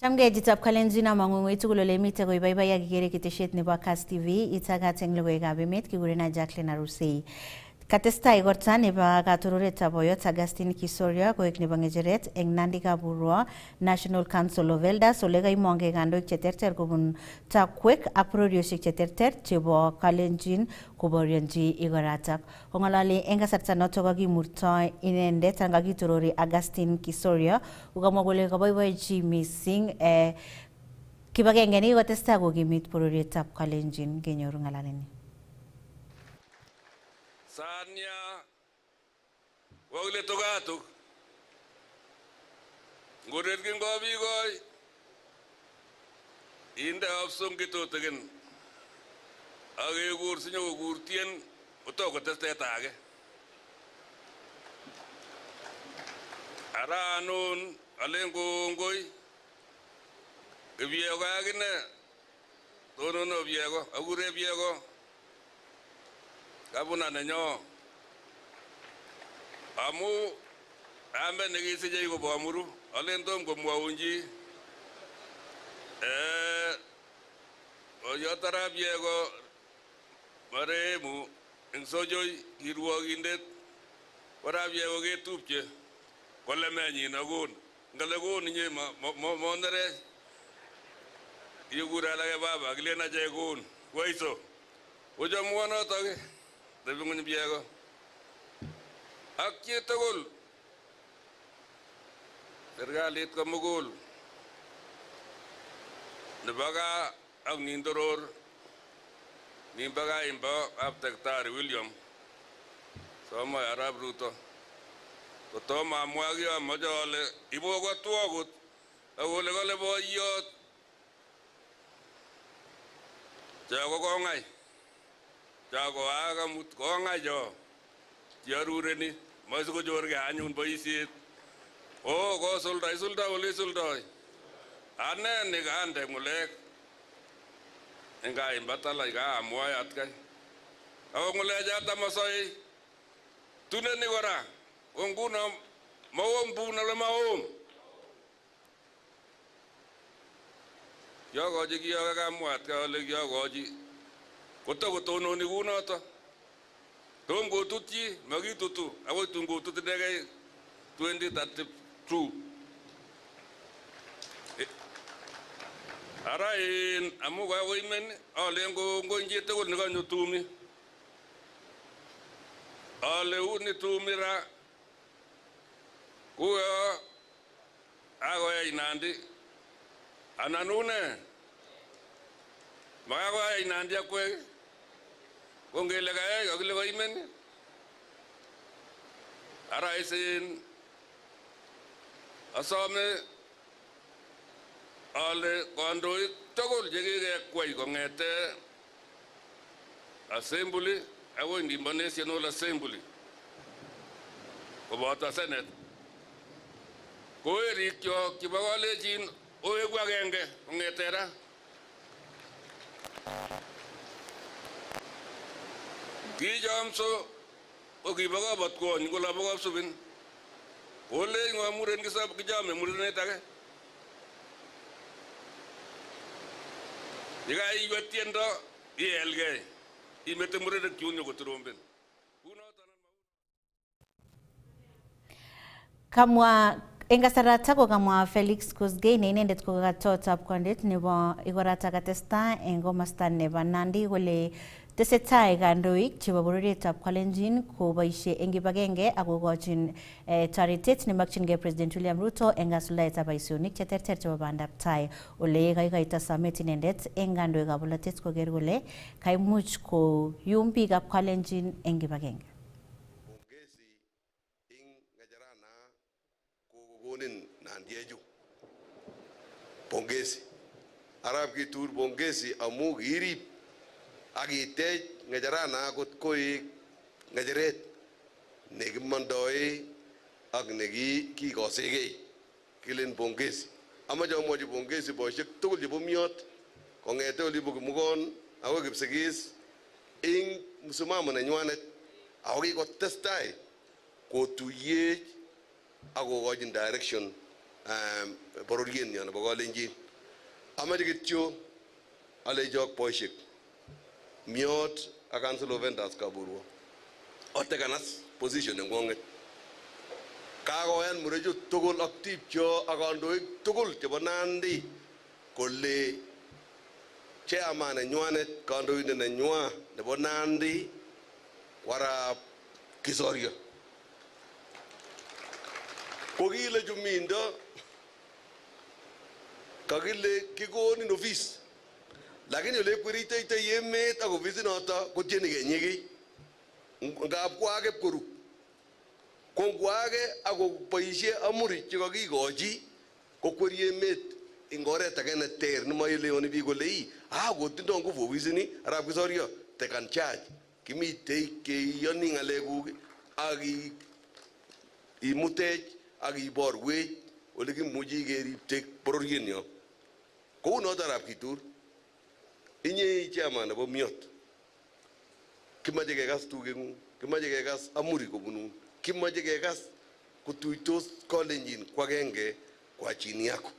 Chamgei Kalenjin amang'ung'oi tugul ole imite koibaibai akikere ketesiet nebo Kass TV itagat eng logoiwekab emet kigurena Jacqueline Arusei. Katestai igorta nebo katororetab boyot Augustine Kisoria koek nebo ng'echeret eng Nandi Kaburwa National Council of Elders ole kaimong'ei kandoik cheterter kobun takwek ak bororiosiek cheterter chebo Kalenjin koborionji igoratak. Kong'ololi eng kasarta notok kakimurto inendet anan kakitorori Augustine Kisoria kokamwa kole kaboiboichi mising kibagenge ni kotestai kokimit bororietab Kalenjin. Kenyoru ng'alaleni. Sanya wagle togatuk ngoret kin gobi goy inde opsum kitutugin akekur sinyo kokurtien utoko testetake aranun alen kongoi kibiego akine tonono biego akure biego kabuna nenyo amu ambe nekisije ko bomuru alen tom komwaunji oyotara biego maremu eng sojoi kirwogindet wara biego ketupche kole menyin agun ngale gon nye monere yugura la baba kilena je gon waiso ojo muono toge Debungun biego. Akye tagol. Sergalit kamugol. Nabaga ang nindoror. Nimbaga imba abtektari William. Soma Arab Ruto. Kotoma mwagi amajole. Ibo kwa tuagut. Agole gole boyot. Jago kongai. Jago aga mut konga jo yarureni masuko jorge anyun boisiet o go sulda ole sulda ane ne gande mulek enga imbatala ga amwayat kai aw mule jata masoi tuneni gora onguna mawom buna le mawom yogo ji yoga ga mwat ka ole yogo ji kotono ni gunoto tom go tuti magi tutu awo tungo tutu dege 2032 arain amuga women alengo ngonje tego ni ganyo tumi ale uni tumira kuya ago ya inandi ananune magago ya inandi akwe Ongele gaya agile goimen araisin asame ale kondoi togol jege kwai kongete assembly awo ndimba national assembly kobota senate ko erikyo kibagalejin oegu agenge kongetera Kijamso okibaga batko ngola baga subin ole ngamuren kisab kijame muren tage diga iwetiendo ielge imete muren kyunyo kotromben kamwa eng kasarata kokamwa Felix Kosgei ne inendet ko katotab kondet nebo igorata katesta eng komasta nebo Nandi kole tesetai kandoik chebo bororietab Kalenjin koboisie eng kibagenge ak kokochin toretet nemakchingei President William Ruto eng kasuldaetab boisionik cheterter chebo bandab tai ole kaikoito somet inendet eng kandoikab bolotet koker kole kaimuch koyum biikab Kalenjin eng kibagenge. Bongezi ing ngajarana kokonin nandieju. Bongezi. Arab kitur bongezi amu girib agitej ngajarana kot koik ngajeret negimandoi ak negi kikosegei kilen bongezi amache amwachi bongezi boisiek tugul chebo miot kongete olibo kimugon agoi kipsigis ing msimamo nenywanet ako kikotestai kotuyech ak kokochin direction bororienyo nebo Kalenjin. Amache kityo alejok boisiek miot a Council of Elders kaburwo. Otekanas position ng'wong'et. Kakoyan murechut tugul ak tipcho ak kandoik tugul chebo Nandi kole chairman nenywanet kandoindet nenywa nebo Nandi Warab Kisorio. Kokile chumindo kakile kikonin office lakini ole kweriteite emet ak office noto kotieni kenyiki ngap kwake koru kongwake ako boisie amuri chekakikochi kokweri emet ing oret age neter nemaelewani biik kole kotindo nguvu office ni Arap Kisorio they can charge kimitei keyoni ng'alekuk ak imutech ak iborwech ole kimuchi keripte bororienyo. Kou noto Arap Kitur, inye chairman nebo miot, kimache kekas tugeng'ung, kimache kekas amuri kobunun, kimache kekas kotuitos Kalenjin kwagenge kwa chini yako.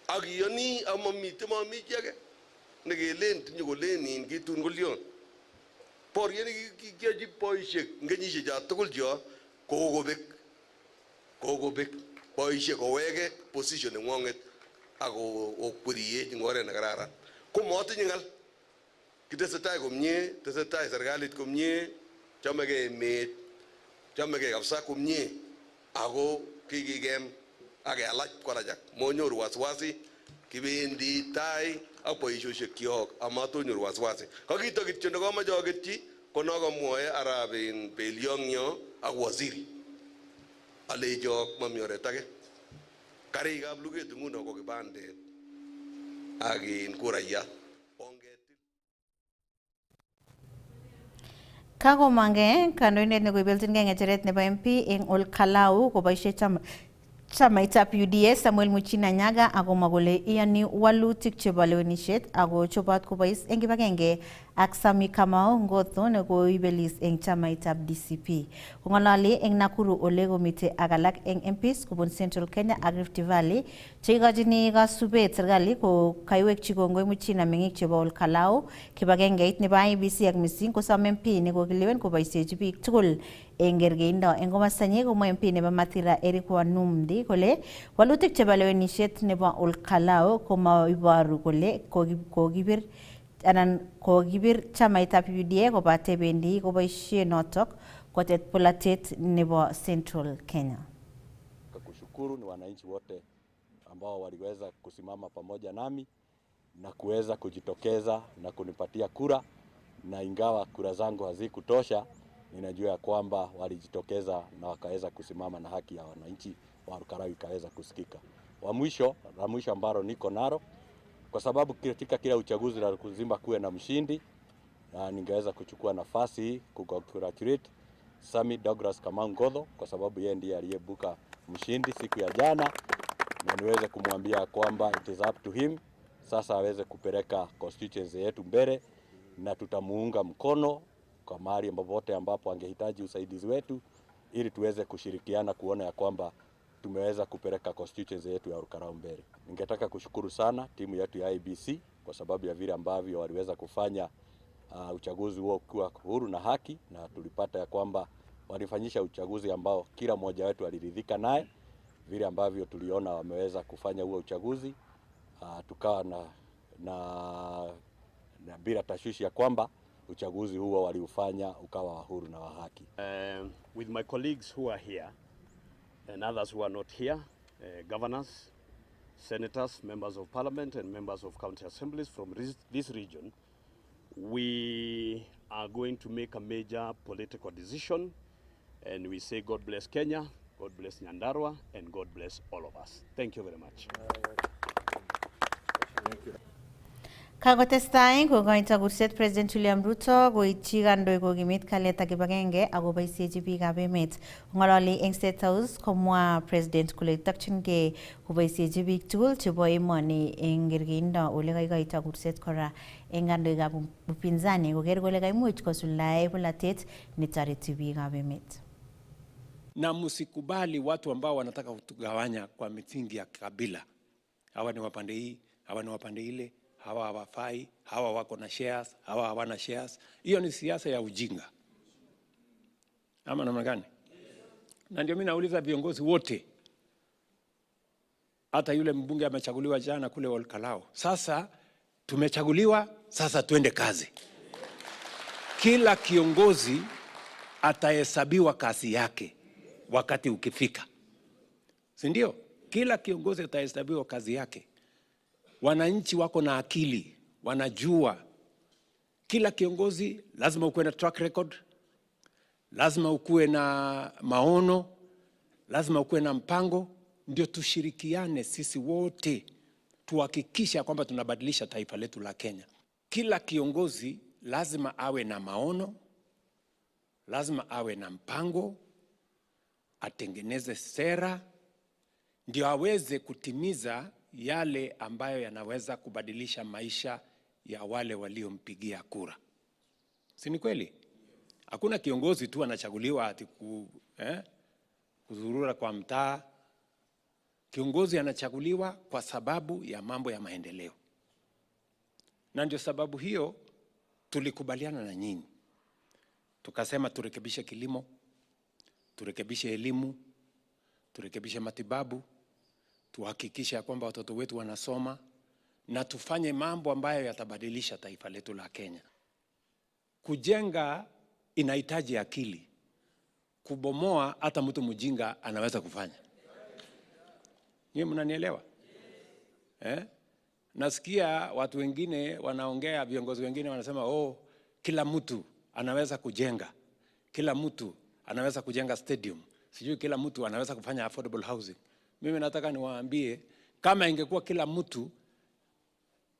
Ak iyoni mamii chi age nekelen tinye kolenin kitun kolyon. Boriet nekikiyochi boisiek eng kenyisiecho tugul cho kokobek boisiek koweke position neng'wong'et ak okweriech eng oret nekararan. Ko motinye ng'al, kitesetai komie, tesetai serikalit komie, chamegei emet, chamegei kabisa komie, ako kikikem ak kelach korachak. Monyoru wasiwasi, kibendi tai ak boisiosiekyok amatonyoru wasiwasi. Kakito kityo nekamache aketyi ko nokamwoe Arap Beliong'yo ak waziri. Alejok mami oret age. Karikab luget nguno ko kibandet ak kurayat. Kakomange kandoindet nekoibelchingei ng'echeret nebo MP eng Olkalau koboisie chamaitab UDA Samuel Muchina Nyaga akomwa kole iyani walutik chebo lewenisiet ako chobot kobois eng kibagenge ak Sami Kamau Ngotho nekoibelis eng chamaitab DCP. Kong'ololi eng Nakuru ole komite ak alak eng MPs kobun Central Kenya ak Rift Valley cheikochini kasubet serikali ko kaiwekchi kongoi Muchina meng'ik chebo Olkalau kibagengeit nebo IEBC ak missing kosom MP nekokilewen koboisiechi biik tugul eng kergeindo. Eng komostanyi komwa MP nebo Mathira Eric Wanumdi kole walutik chebo lewenisiet nebo Olkalau komaiboru kole kokibir chamaitab UDA kobate bendi koboisie notok kotet polatet nebo Central Kenya. Kushukuru ni wananchi wote ambao waliweza kusimama pamoja nami na kuweza kujitokeza na kunipatia kura, na ingawa kura zangu hazikutosha, ninajua ya kwamba walijitokeza na wakaweza kusimama na haki ya wananchi wa Olkalau ikaweza kusikika. La mwisho ambalo niko nalo, kwa sababu katika kila uchaguzi lazima kuwe na mshindi, na ningeweza kuchukua nafasi hii kukongratulate Sami Douglas Kamau Ngotho kwa sababu yeye ndiye aliyebuka mshindi siku ya jana, na niweze kumwambia kwamba it is up to him sasa aweze kupeleka constituency yetu mbele, na tutamuunga mkono kwa mahali ambapo angehitaji usaidizi wetu ili tuweze kushirikiana kuona ya kwamba tumeweza kupeleka constituency yetu ya Olkalau mbele. Ningetaka kushukuru sana timu yetu ya IEBC kwa sababu ya vile ambavyo waliweza kufanya uchaguzi huo kuwa huru na haki, na tulipata ya kwamba walifanyisha uchaguzi ambao kila mmoja wetu aliridhika naye, vile ambavyo tuliona wameweza kufanya huo uchaguzi. Tukawa na bila tashwishi ya kwamba uchaguzi huo waliufanya ukawa huru na wa haki. With my colleagues who are here and others who are not here, governors, senators, members of parliament and members of county assemblies from this region, we are going to make a major political decision, and we say God bless Kenya, God bless Nyandarua, and God bless all of us. Thank you very much. Thank you. Kakotestai kokoito kurset President William Ruto koityi kandoik kokimit kalyet ak kibagenge ako boisiechi biikab emet. Ng'ololi eng State House komwa President kole tokchingei koboisiechi biik tugul chebo emoni eng kergeindo ole kaikoito kurset kora eng kandoikab upinzani koker kole kaimuch kosuldae polatet netoreti biikab emet. na msikubali watu ambao wanataka kutugawanya kwa misingi ya kabila. Hawa ni wapande hii, hawa ni wapande ile, hawa hawafai, hawa wako na shares, hawa hawana shares. Hiyo ni siasa ya ujinga. Ama namna gani? Na ndio mimi nauliza viongozi wote, hata yule mbunge amechaguliwa jana kule Olkalao. Sasa tumechaguliwa, sasa tuende kazi. Kila kiongozi atahesabiwa kazi yake wakati ukifika. Si ndio? Kila kiongozi atahesabiwa kazi yake. Wananchi wako na akili, wanajua. Kila kiongozi lazima ukuwe na track record, lazima ukuwe na maono, lazima ukuwe na mpango. Ndio tushirikiane sisi wote tuhakikisha kwamba tunabadilisha taifa letu la Kenya. Kila kiongozi lazima awe na maono, lazima awe na mpango, atengeneze sera, ndio aweze kutimiza yale ambayo yanaweza kubadilisha maisha ya wale waliompigia kura. Si ni kweli? Hakuna kiongozi tu anachaguliwa ati kuzurura kwa mtaa. Kiongozi anachaguliwa kwa sababu ya mambo ya maendeleo. Na ndio sababu hiyo tulikubaliana na nyinyi. Tukasema turekebishe kilimo, turekebishe elimu, turekebishe matibabu, tuhakikishe kwamba watoto wetu wanasoma na tufanye mambo ambayo yatabadilisha taifa letu la Kenya. Kujenga inahitaji akili. Kubomoa hata mtu mjinga anaweza kufanya. Nyie mnanielewa? Nasikia watu wengine wanaongea, viongozi wengine wanasema kila mtu anaweza kujenga. Kila mtu anaweza kujenga stadium. Sijui kila mtu anaweza kufanya affordable housing. Mimi nataka niwaambie, kama ingekuwa kila mtu,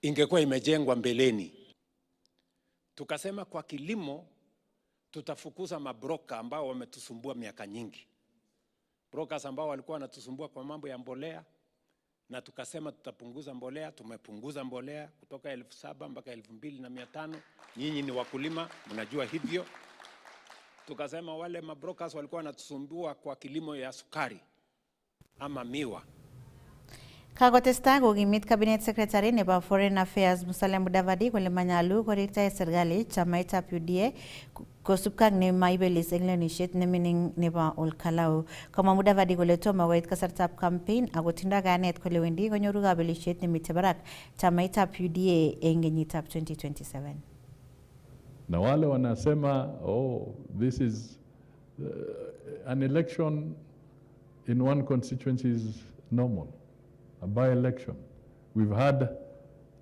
ingekuwa imejengwa mbeleni. Tukasema kwa kilimo tutafukuza mabroka ambao wametusumbua miaka nyingi. Brokers ambao walikuwa wanatusumbua kwa mambo ya mbolea, na tukasema tutapunguza mbolea. Tumepunguza mbolea kutoka 7,000 mpaka 2,500. Nyinyi ni wakulima, mnajua hivyo. Tukasema wale mabrokers walikuwa wanatusumbua kwa kilimo ya sukari ama miwa. Kakotestai kokimit Cabinet Secretary nebo Foreign Affairs Musalia Mudavadi kole manyalu koriktae serikali chamaitab UDA kosubkei ak nemaibelis eng lewenisiet nemining nebo Olkalou. Kamwa Mudavadi kole tomo koit kasartab campaign ako tindoi kayanet kole wendi konyoru kabelisiet nemitei barak chamaitab UDA eng kenyitab 2027. Na wale wanasema this is an election in one constituency is normal. A by-election. We've had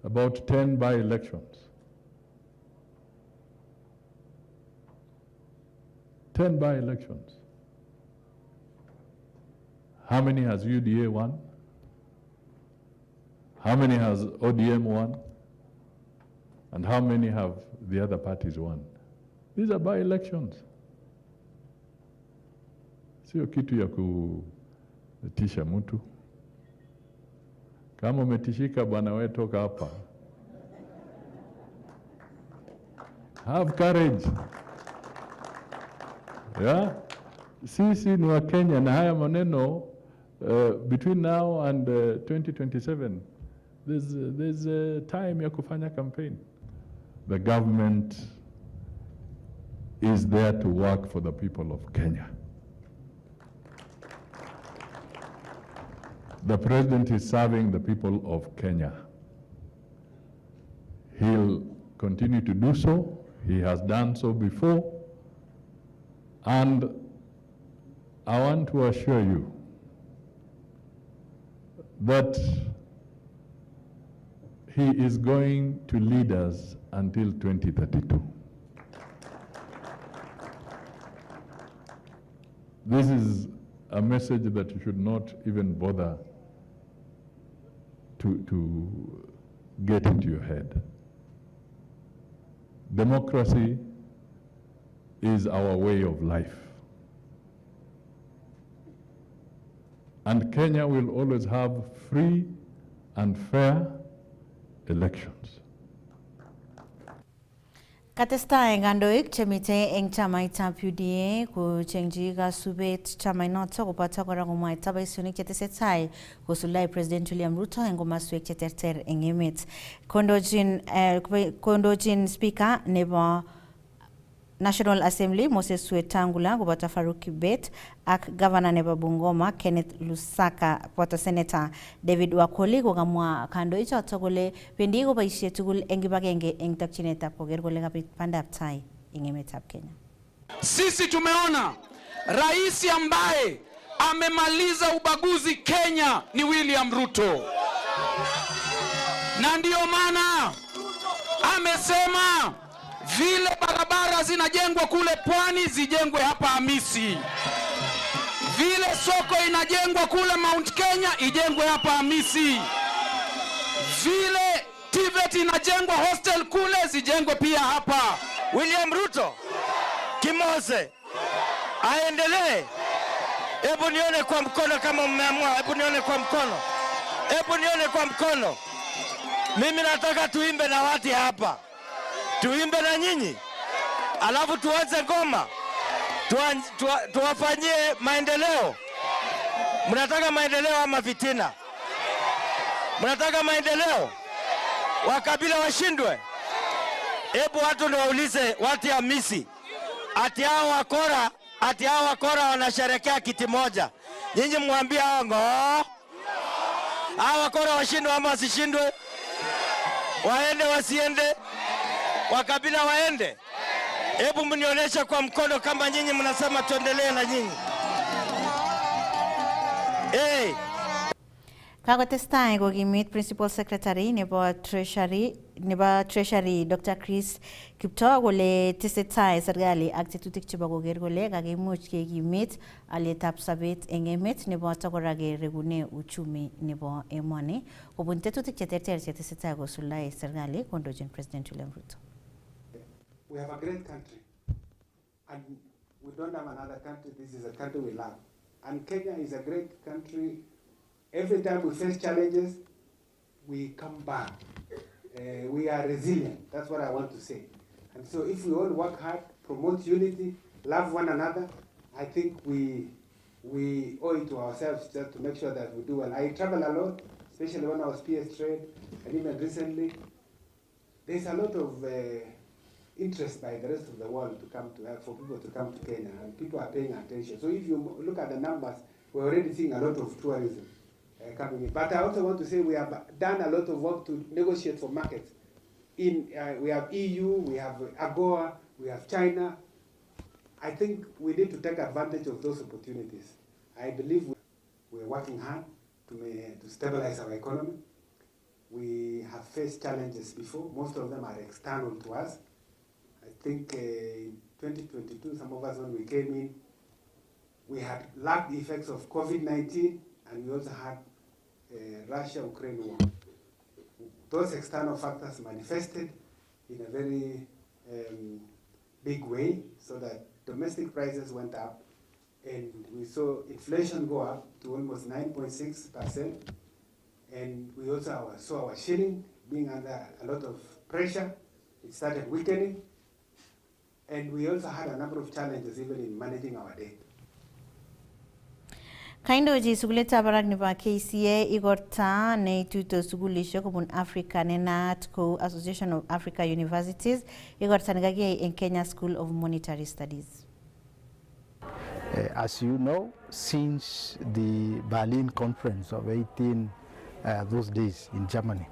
about 10 by-elections. 10 by-elections. How many has UDA won? How many has ODM won? And how many have the other parties won? These are by-elections. Sio kitu ya kutisha mtu. Kama umetishika bwana wewe, toka hapa. Have courage. Yeah? Sisi ni wa Kenya na haya maneno between now and 2027 there's a time ya kufanya campaign. The government is there to work for the people of Kenya. The president is serving the people of Kenya. He'll continue to do so. He has done so before. And I want to assure you that he is going to lead us until 2032. This is a message that you should not even bother to get into your head. Democracy is our way of life. And Kenya will always have free and fair elections. Katestai kandoik chemite eng chamaitab UDA kochengchi kasubet chamainoto koboto kora komwaita boisionik chetesetai kosuldae President William Ruto eng komaswek cheterter eng emet. Kondochin Speaker nebo National Assembly Moses Wetangula koboto Farouk Kibet ak Governor nebo Bungoma Kenneth Lusaka boto Senator David Wakoli kokamwa kandoichoto kole bendi koboisie tugul eng kibagenge eng takchinetab koker kole kabit bandab tai eng emetab Kenya. Sisi tumeona rais ambaye amemaliza ubaguzi Kenya ni William Ruto, na ndio maana amesema vile barabara zinajengwa kule pwani zijengwe hapa Hamisi. Vile soko inajengwa kule Mount Kenya ijengwe hapa Hamisi. Vile TVET inajengwa hostel kule zijengwe pia hapa. William Ruto Kimose aendelee. Hebu nione kwa mkono kama mmeamua. Hebu nione kwa mkono. Hebu nione kwa mkono. Mimi nataka tuimbe na watu hapa. Tuimbe na nyinyi, alafu tuanze ngoma, tuwafanyie maendeleo. Mnataka maendeleo ama fitina? Mnataka maendeleo? Wakabila washindwe? Hebu watu niwaulize watu ya Hamisi, ati hao wakora wanasherekea kiti moja. Nyinyi mwambie hao hao wakora washindwe ama wasishindwe? Waende wasiende? Wakabila waende? Hebu mnionyeshe kwa mkono kama nyinyi mnasema tuendelee na nyinyi. Hey. Kakotestai kokimit Principal Secretary nebo Treasury Dr. Chris Kiptoo kole tesetai serikali ak tetutik chebo koker kole kakimuch kekimit alyetab sobet eng emet neboto kora keregune uchumi nebo emoni kobun tetutik cheterter chetesetai kosuldae serikali kondochin President William Ruto. We have a great country, and we don't have another country. This is a country we love. And Kenya is a great country. Every time we face challenges, we come back. We are resilient. That's what I want to say. And so if we all work hard, promote unity, love one another, I think we owe it to ourselves just to make sure that we do well. I travel a lot, especially when I was PS Trade, and even recently. There's a lot of interest by the rest of the world to come to for people to come to Kenya, and people are paying attention. So if you look at the numbers, we're already seeing a lot of tourism coming in. But I also want to say we have done a lot of work to negotiate for markets. We have EU, we have AGOA, we have China. I think we need to take advantage of those opportunities. I believe we're working hard to stabilize our economy. We have faced challenges before. Most of them are external to us. I think in 2022, some of us when we came in, we had lacked the effects of COVID-19, and we also had Russia-Ukraine war. Those external factors manifested in a very big way, so that domestic prices went up, and we saw inflation go up to almost 9.6%, and we also saw our shilling being under a lot of pressure. It started weakening, and we also had a number of challenges even in managing our debt. Kaindochi sukulitab barak nebo KCA igorta neituito sukulishek kobun Africa nenaat ko Association of Africa Universities igorta nekakiyai in Kenya School of Monetary Studies. As you know, since the Berlin Conference of 18 those days in Germany,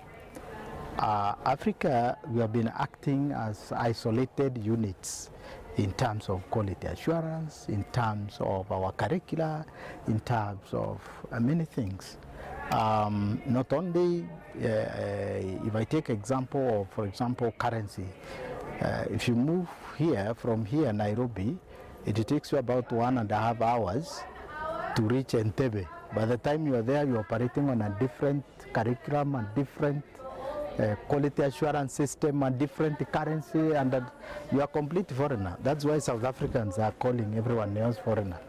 Africa, we have been acting as isolated units in terms of quality assurance, in terms of our curricula, in terms of many things. Not only, if I take example of, for example, currency, if you move here, from here, Nairobi, it takes you about 1.5 hours to reach Entebbe. By the time you are there, you're operating on a different curriculum and different quality assurance system and different currency, and you are complete foreigner. That's why South Africans are calling everyone else foreigner.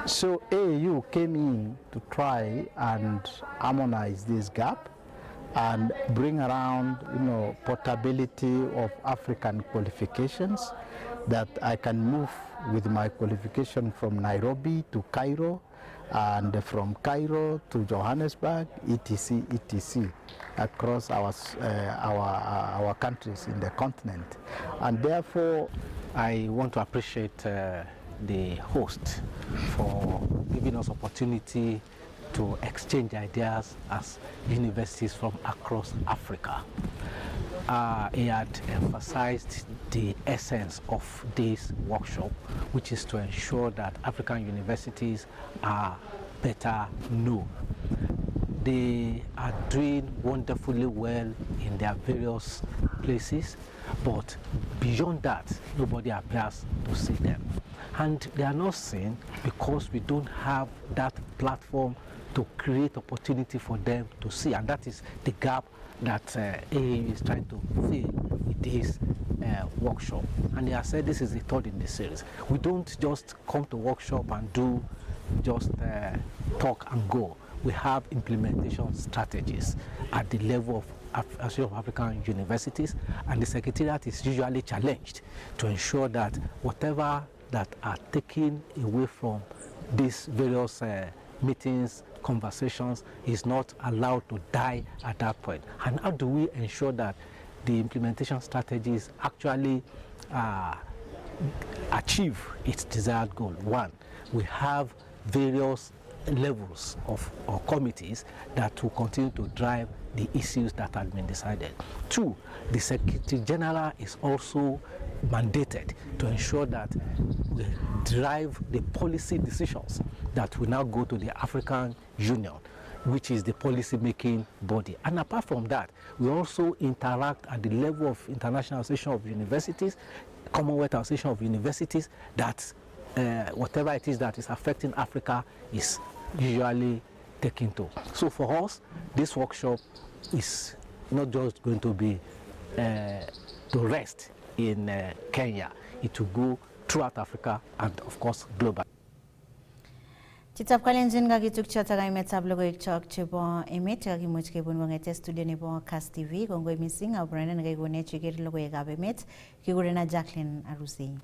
So AAU came in to try and harmonize this gap and bring around, portability of African qualifications, that I can move with my qualification from Nairobi to Cairo, and from Cairo to Johannesburg, etc., across our countries in the continent. And therefore, I want to appreciate the host for giving us opportunity to exchange ideas as universities from across Africa. He had emphasized the essence of this workshop, which is to ensure that African universities are better known. They are doing wonderfully well in their various places, but beyond that, nobody appears to see them. And they are not seen because we don't have that platform to create opportunity for them to see, and that is the gap that AAU is trying to fill with this workshop. And they have said this is the third in the series. We don't just come to workshop and do just talk and go. We have implementation strategies at the level of Association of African Universities, and the Secretariat is usually challenged to ensure that whatever that are taken away from these various meetings, conversations, is not allowed to die at that point. And how do we ensure that the implementation strategies actually achieve its desired goal? One, we have various levels of committees that will continue to drive the issues that have been decided. Two, the Secretary General is also mandated to ensure that we drive the policy decisions that will now go to the African Union, which is the policy-making body. And apart from that, we also interact at the level of International Association of Universities, Commonwealth Association of Universities, that whatever it is that is affecting Africa is usually taken to. So for us, this workshop is not just going to be to rest in Kenya. It will go throughout Africa and of course global. Chitap kalenjin ga gituk chata ga imet sablo go ikchok chebo emet ga gimuch ke bun wangete studio nebo Kass TV kongo missing abrana ga gone chigir logo ga emet ki gurena Jacqueline Arusi.